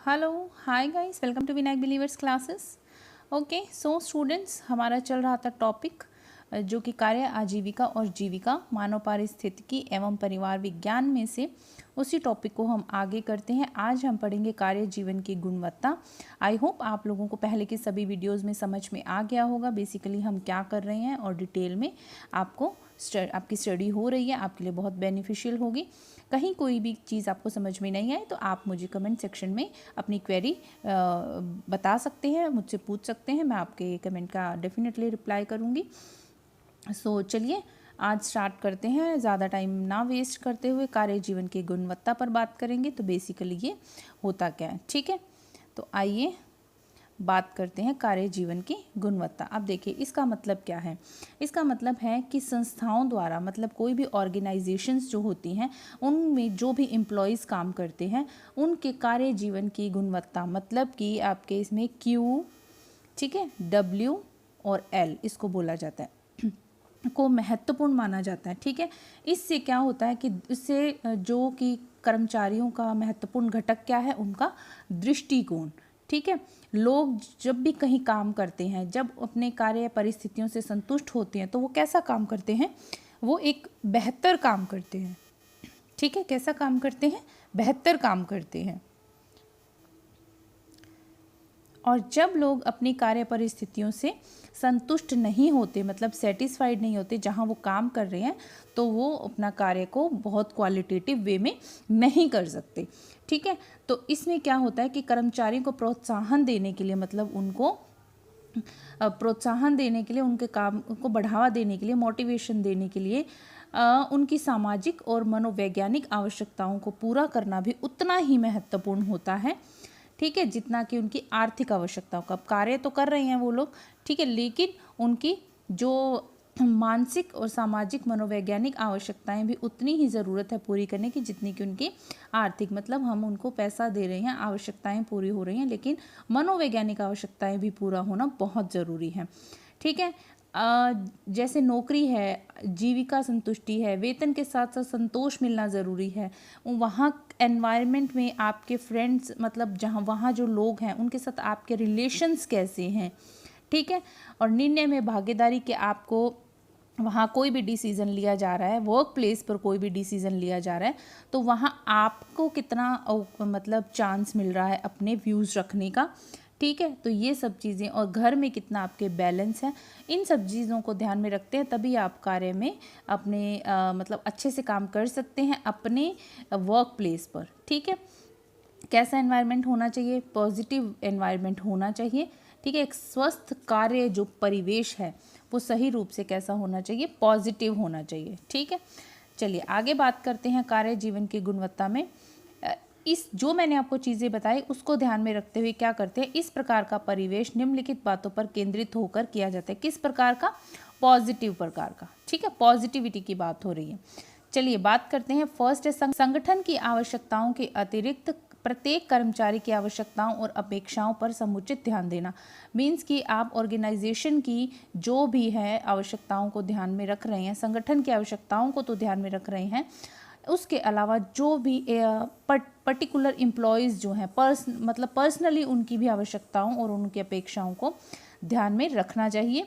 Hello hi guys, welcome to Vinayak believers classes. Okay so students, हमारा चल रहा था टॉपिक जो कि कार्य, आजीविका और जीविका, मानव पारिस्थितिकी एवं परिवार विज्ञान में से उसी टॉपिक को हम आगे करते हैं। आज हम पढ़ेंगे कार्य जीवन की गुणवत्ता। आई होप आप लोगों को पहले के सभी वीडियोस में समझ में आ गया होगा बेसिकली हम क्या कर रहे हैं, और डिटेल में आपकी स्टडी हो रही है, आपके लिए बहुत बेनिफिशियल होगी। कहीं कोई भी चीज़ आपको समझ में नहीं आए तो आप मुझे कमेंट सेक्शन में अपनी क्वेरी बता सकते हैं, मुझसे पूछ सकते हैं, मैं आपके कमेंट का डेफिनेटली रिप्लाई करूँगी। सो चलिए आज स्टार्ट करते हैं, ज़्यादा टाइम ना वेस्ट करते हुए कार्य जीवन की गुणवत्ता पर बात करेंगे। तो बेसिकली ये होता क्या है, ठीक है। तो आइए बात करते हैं कार्य जीवन की गुणवत्ता। अब देखिए इसका मतलब क्या है। इसका मतलब है कि संस्थाओं द्वारा, मतलब कोई भी ऑर्गेनाइजेशंस जो होती हैं उनमें जो भी एम्प्लॉयज़ काम करते हैं उनके कार्य जीवन की गुणवत्ता, मतलब कि आपके इसमें क्यू, ठीक है, डब्ल्यू और एल इसको बोला जाता है को महत्वपूर्ण माना जाता है, ठीक है। इससे क्या होता है कि इससे जो कि कर्मचारियों का महत्वपूर्ण घटक क्या है, उनका दृष्टिकोण, ठीक है। लोग जब भी कहीं काम करते हैं, जब अपने कार्य परिस्थितियों से संतुष्ट होते हैं तो वो कैसा काम करते हैं, वो एक बेहतर काम करते हैं, ठीक है। कैसा काम करते हैं, बेहतर काम करते हैं। और जब लोग अपनी कार्य परिस्थितियों से संतुष्ट नहीं होते, मतलब सेटिस्फाइड नहीं होते जहाँ वो काम कर रहे हैं, तो वो अपना कार्य को बहुत क्वालिटेटिव वे में नहीं कर सकते, ठीक है। तो इसमें क्या होता है कि कर्मचारियों को प्रोत्साहन देने के लिए, मतलब उनको प्रोत्साहन देने के लिए, उनके काम को बढ़ावा देने के लिए, मोटिवेशन देने के लिए उनकी सामाजिक और मनोवैज्ञानिक आवश्यकताओं को पूरा करना भी उतना ही महत्वपूर्ण होता है, ठीक है, जितना कि उनकी आर्थिक आवश्यकताओं का। कार्य तो कर रहे हैं वो लोग, ठीक है, लेकिन उनकी जो मानसिक और सामाजिक मनोवैज्ञानिक आवश्यकताएं भी उतनी ही ज़रूरत है पूरी करने की जितनी कि उनकी आर्थिक, मतलब हम उनको पैसा दे रहे हैं, आवश्यकताएं पूरी हो रही हैं, लेकिन मनोवैज्ञानिक आवश्यकताएं भी पूरा होना बहुत ज़रूरी है, ठीक है। जैसे नौकरी है, जीविका संतुष्टि है, वेतन के साथ साथ संतोष मिलना ज़रूरी है। वहाँ एनवायरनमेंट में आपके फ्रेंड्स, मतलब जहाँ वहाँ जो लोग हैं उनके साथ आपके रिलेशंस कैसे हैं, ठीक है। और निर्णय में भागीदारी के, आपको वहाँ कोई भी डिसीज़न लिया जा रहा है, वर्क प्लेस पर कोई भी डिसीज़न लिया जा रहा है, तो वहाँ आपको कितना मतलब चांस मिल रहा है अपने व्यूज़ रखने का, ठीक है। तो ये सब चीज़ें, और घर में कितना आपके बैलेंस है, इन सब चीज़ों को ध्यान में रखते हैं तभी आप कार्य में अपने मतलब अच्छे से काम कर सकते हैं अपने वर्क प्लेस पर, ठीक है। कैसा एनवायरनमेंट होना चाहिए, पॉजिटिव एनवायरनमेंट होना चाहिए, ठीक है। एक स्वस्थ कार्य जो परिवेश है वो सही रूप से कैसा होना चाहिए, पॉजिटिव होना चाहिए, ठीक है। चलिए आगे बात करते हैं कार्य जीवन की गुणवत्ता में। इस जो मैंने आपको चीज़ें बताई उसको ध्यान में रखते हुए क्या करते हैं, इस प्रकार का परिवेश निम्नलिखित बातों पर केंद्रित होकर किया जाता है। किस प्रकार का, पॉजिटिव प्रकार का, ठीक है, पॉजिटिविटी की बात हो रही है। चलिए बात करते हैं। फर्स्ट है संगठन की आवश्यकताओं के अतिरिक्त प्रत्येक कर्मचारी की आवश्यकताओं और अपेक्षाओं पर समुचित ध्यान देना। मीन्स कि आप ऑर्गेनाइजेशन की जो भी है आवश्यकताओं को ध्यान में रख रहे हैं, संगठन की आवश्यकताओं को तो ध्यान में रख रहे हैं, उसके अलावा जो भी पर्टिकुलर एम्प्लॉयज़ जो हैं, मतलब पर्सनली उनकी भी आवश्यकताओं और उनकी अपेक्षाओं को ध्यान में रखना चाहिए।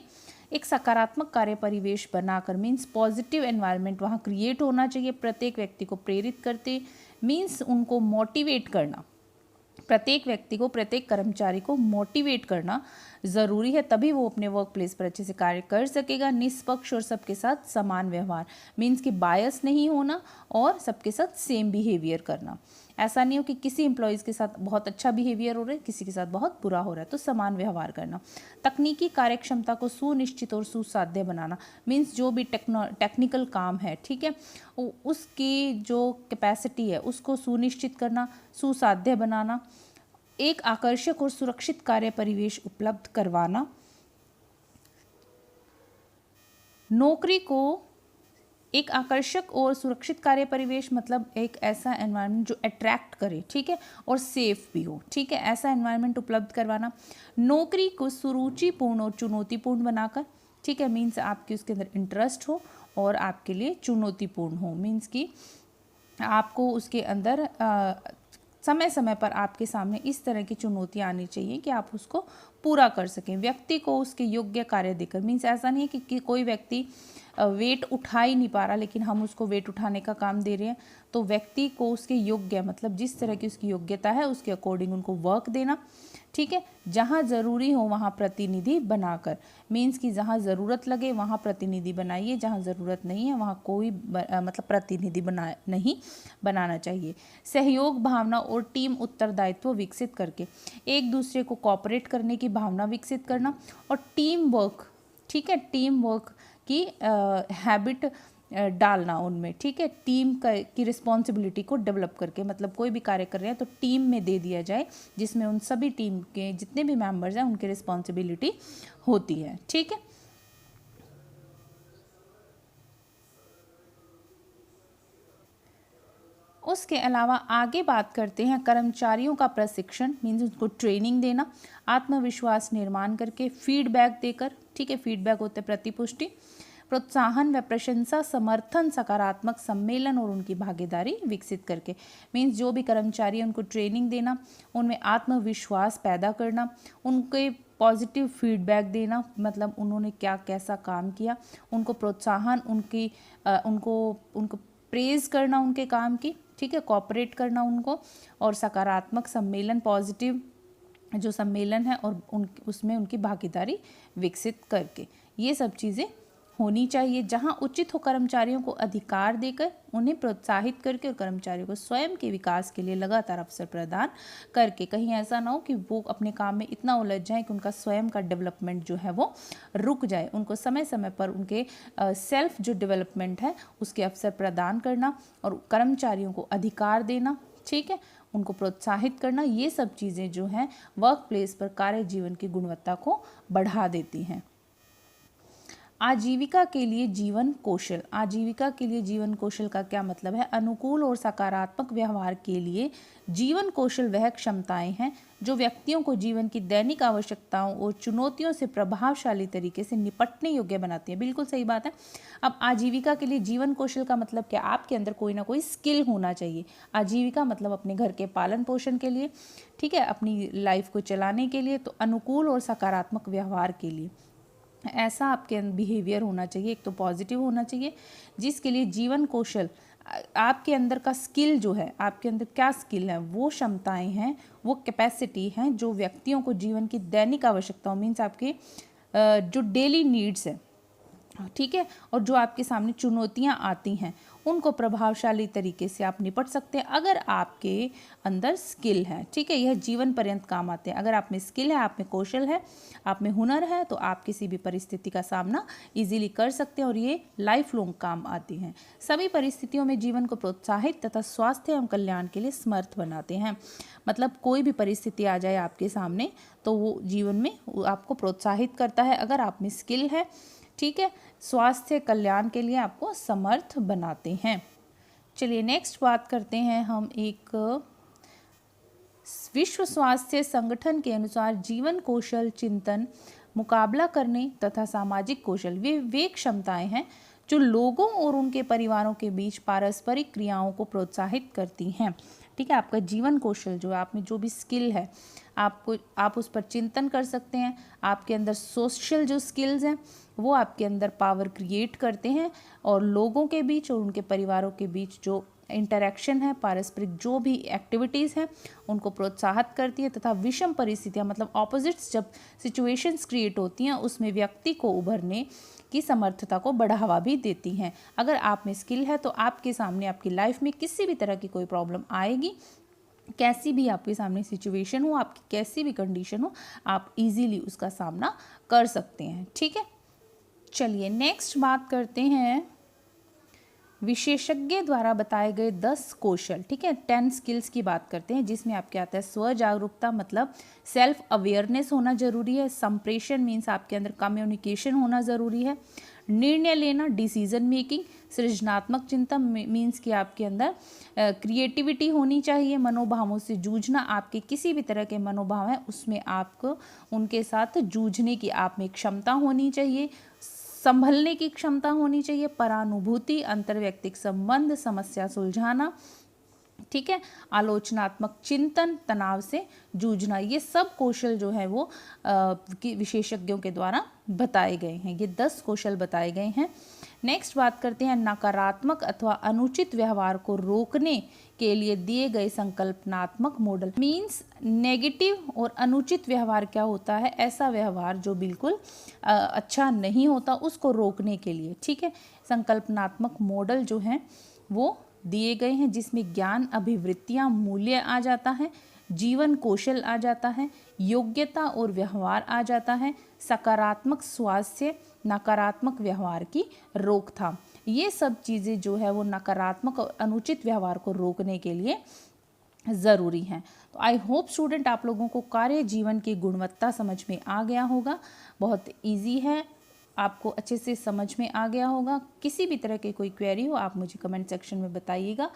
एक सकारात्मक कार्य परिवेश बनाकर, मीन्स पॉजिटिव एनवायरनमेंट वहाँ क्रिएट होना चाहिए। प्रत्येक व्यक्ति को प्रेरित करते, मीन्स उनको मोटिवेट करना, प्रत्येक व्यक्ति को, प्रत्येक कर्मचारी को मोटिवेट करना ज़रूरी है, तभी वो अपने वर्क प्लेस पर अच्छे से कार्य कर सकेगा। निष्पक्ष और सबके साथ समान व्यवहार, मीन्स कि बायस नहीं होना और सबके साथ सेम बिहेवियर करना। ऐसा नहीं हो कि किसी एम्प्लॉयज़ के साथ बहुत अच्छा बिहेवियर हो रहा है, किसी के साथ बहुत बुरा हो रहा है, तो समान व्यवहार करना। तकनीकी कार्यक्षमता को सुनिश्चित और सुसाध्य बनाना, मीन्स जो भी टेक्निकल काम है, ठीक है, उसकी जो कैपेसिटी है उसको सुनिश्चित करना, सुसाध्य बनाना। एक आकर्षक और सुरक्षित कार्य परिवेश उपलब्ध करवाना। नौकरी को एक आकर्षक और सुरक्षित कार्य परिवेश, मतलब एक ऐसा एनवायरनमेंट जो अट्रैक्ट करे, ठीक है, और सेफ भी हो, ठीक है, ऐसा एनवायरनमेंट उपलब्ध करवाना। नौकरी को सुरुचिपूर्ण और चुनौतीपूर्ण बनाकर, ठीक है, मीन्स आपके उसके अंदर इंटरेस्ट हो और आपके लिए चुनौतीपूर्ण हो, मीन्स कि आपको उसके अंदर समय समय पर आपके सामने इस तरह की चुनौतियाँ आनी चाहिए कि आप उसको पूरा कर सकें। व्यक्ति को उसके योग्य कार्य देकर, मीन्स ऐसा नहीं है कि कोई व्यक्ति वेट उठा ही नहीं पा रहा लेकिन हम उसको वेट उठाने का काम दे रहे हैं, तो व्यक्ति को उसके योग्य, मतलब जिस तरह की उसकी योग्यता है उसके अकॉर्डिंग उनको वर्क देना। ठीक है, जहाँ ज़रूरी हो वहाँ प्रतिनिधि बनाकर, मीन्स कि जहाँ ज़रूरत लगे वहाँ प्रतिनिधि बनाइए, जहाँ ज़रूरत नहीं है वहाँ कोई मतलब प्रतिनिधि नहीं बनाना चाहिए। सहयोग भावना और टीम उत्तरदायित्व विकसित करके एक दूसरे को कोऑपरेट करने की भावना विकसित करना और टीम वर्क, ठीक है, टीम वर्क की हैबिट डालना उनमें। ठीक है, टीम की रिस्पॉन्सिबिलिटी को डेवलप करके, मतलब कोई भी कार्य कर रहे हैं तो टीम में दे दिया जाए जिसमें उन सभी टीम के जितने भी मेंबर्स हैं उनकी रिस्पॉन्सिबिलिटी होती है। ठीक है, उसके अलावा आगे बात करते हैं कर्मचारियों का प्रशिक्षण, मीन्स उनको ट्रेनिंग देना, आत्मविश्वास निर्माण करके, फीडबैक देकर। ठीक है, फीडबैक होते प्रतिपुष्टि, प्रोत्साहन व प्रशंसा, समर्थन, सकारात्मक सम्मेलन और उनकी भागीदारी विकसित करके। मीन्स जो भी कर्मचारी हैं उनको ट्रेनिंग देना, उनमें आत्मविश्वास पैदा करना, उनके पॉजिटिव फीडबैक देना, मतलब उन्होंने क्या कैसा काम किया, उनको प्रोत्साहन, उनको प्रेज करना उनके काम की। ठीक है, कोऑपरेट करना उनको, और सकारात्मक सम्मेलन, पॉजिटिव जो सम्मेलन है और उसमें उनकी भागीदारी विकसित करके, ये सब चीज़ें होनी चाहिए। जहां उचित हो कर्मचारियों को अधिकार देकर उन्हें प्रोत्साहित करके और कर्मचारियों को स्वयं के विकास के लिए लगातार अवसर प्रदान करके। कहीं ऐसा ना हो कि वो अपने काम में इतना उलझ जाए कि उनका स्वयं का डेवलपमेंट जो है वो रुक जाए। उनको समय समय पर उनके सेल्फ जो डेवलपमेंट है उसके अवसर प्रदान करना और कर्मचारियों को अधिकार देना। ठीक है, उनको प्रोत्साहित करना, ये सब चीज़ें जो हैं वर्क प्लेस पर कार्य जीवन की गुणवत्ता को बढ़ा देती हैं। आजीविका के लिए जीवन कौशल। आजीविका के लिए जीवन कौशल का क्या मतलब है? अनुकूल और सकारात्मक व्यवहार के लिए जीवन कौशल वह क्षमताएं हैं जो व्यक्तियों को जीवन की दैनिक आवश्यकताओं और चुनौतियों से प्रभावशाली तरीके से निपटने योग्य बनाती है। बिल्कुल सही बात है। अब आजीविका के लिए जीवन कौशल का मतलब क्या? आपके अंदर कोई ना कोई स्किल होना चाहिए। आजीविका मतलब अपने घर के पालन पोषण के लिए, ठीक है, अपनी लाइफ को चलाने के लिए, तो अनुकूल और सकारात्मक व्यवहार के लिए ऐसा आपके बिहेवियर होना चाहिए। एक तो पॉजिटिव होना चाहिए जिसके लिए जीवन कौशल, आपके अंदर का स्किल जो है, आपके अंदर क्या स्किल है, वो क्षमताएं हैं, वो कैपेसिटी हैं जो व्यक्तियों को जीवन की दैनिक आवश्यकताओं, मीन्स आपके जो डेली नीड्स है, ठीक है, और जो आपके सामने चुनौतियां आती हैं उनको प्रभावशाली तरीके से आप निपट सकते हैं अगर आपके अंदर स्किल है। ठीक है, यह जीवन पर्यंत काम आते हैं। अगर आप में स्किल है, आप में कौशल है, आप में हुनर है, तो आप किसी भी परिस्थिति का सामना इजीली कर सकते हैं और ये लाइफ लॉन्ग काम आती हैं। सभी परिस्थितियों में जीवन को प्रोत्साहित तथा स्वास्थ्य एवं कल्याण के लिए समर्थ बनाते हैं। मतलब कोई भी परिस्थिति आ जाए आपके सामने तो वो जीवन में आपको प्रोत्साहित करता है अगर आप में स्किल है। ठीक है, स्वास्थ्य कल्याण के लिए आपको समर्थ बनाते हैं। चलिए नेक्स्ट बात करते हैं हम एक विश्व स्वास्थ्य संगठन के अनुसार जीवन कौशल चिंतन, मुकाबला करने तथा सामाजिक कौशल वे क्षमताएं हैं जो लोगों और उनके परिवारों के बीच पारस्परिक क्रियाओं को प्रोत्साहित करती हैं। ठीक है, आपका जीवन कौशल जो है, आप में जो भी स्किल है, आप उस पर चिंतन कर सकते हैं। आपके अंदर सोशल जो स्किल्स हैं वो आपके अंदर पावर क्रिएट करते हैं और लोगों के बीच और उनके परिवारों के बीच जो इंटरेक्शन है, पारस्परिक जो भी एक्टिविटीज़ हैं उनको प्रोत्साहित करती है तथा विषम परिस्थितियां, मतलब ऑपोजिट्स जब सिचुएशंस क्रिएट होती हैं उसमें व्यक्ति को उभरने की समर्थता को बढ़ावा भी देती हैं। अगर आप में स्किल है तो आपके सामने आपकी लाइफ में किसी भी तरह की कोई प्रॉब्लम आएगी, कैसी भी आपके सामने सिचुएशन हो, आपकी कैसी भी कंडीशन हो, आप इजीली उसका सामना कर सकते हैं। ठीक है, चलिए नेक्स्ट बात करते हैं विशेषज्ञ द्वारा बताए गए 10 कौशल। ठीक है, 10 स्किल्स की बात करते हैं जिसमें आपके आता है स्व जागरूकता, मतलब सेल्फ अवेयरनेस होना जरूरी है। संप्रेषण मीन्स आपके अंदर कम्युनिकेशन होना ज़रूरी है। निर्णय लेना, डिसीजन मेकिंग। सृजनात्मक चिंतन मीन्स कि आपके अंदर क्रिएटिविटी होनी चाहिए। मनोभावों से जूझना, आपके किसी भी तरह के मनोभाव हैं उसमें आपको उनके साथ जूझने की आप में क्षमता होनी चाहिए। संभलने की क्षमता होनी चाहिए। परानुभूति, अंतर्वैयक्तिक संबंध, समस्या सुलझाना। ठीक है। आलोचनात्मक चिंतन, तनाव से जूझना, ये सब कौशल जो है वो विशेषज्ञों के द्वारा बताए गए हैं। ये 10 कौशल बताए गए हैं। नेक्स्ट बात करते हैं नकारात्मक अथवा अनुचित व्यवहार को रोकने के लिए दिए गए संकल्पनात्मक मॉडल। मीन्स नेगेटिव और अनुचित व्यवहार क्या होता है, ऐसा व्यवहार जो बिल्कुल अच्छा नहीं होता, उसको रोकने के लिए, ठीक है, संकल्पनात्मक मॉडल जो है वो दिए गए हैं, जिसमें ज्ञान, अभिवृत्तियां, मूल्य आ जाता है, जीवन कौशल आ जाता है, योग्यता और व्यवहार आ जाता है, सकारात्मक स्वास्थ्य, नकारात्मक व्यवहार की रोकथाम। ये सब चीज़ें जो है वो नकारात्मक और अनुचित व्यवहार को रोकने के लिए ज़रूरी हैं। तो आई होप स्टूडेंट आप लोगों को कार्य जीवन की गुणवत्ता समझ में आ गया होगा। बहुत इजी है, आपको अच्छे से समझ में आ गया होगा। किसी भी तरह की कोई क्वेरी हो आप मुझे कमेंट सेक्शन में बताइएगा।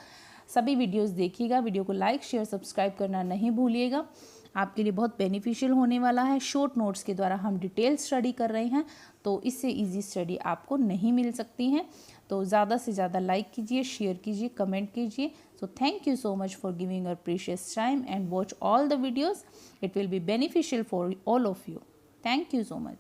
सभी वीडियोस देखिएगा, वीडियो को लाइक शेयर सब्सक्राइब करना नहीं भूलिएगा, आपके लिए बहुत बेनिफिशियल होने वाला है। शॉर्ट नोट्स के द्वारा हम डिटेल स्टडी कर रहे हैं, तो इससे इजी स्टडी आपको नहीं मिल सकती है। तो ज़्यादा से ज़्यादा लाइक कीजिए, शेयर कीजिए, कमेंट कीजिए। So thank you so much for giving your precious time and watch all the videos. It will be beneficial for all of you. Thank you so much.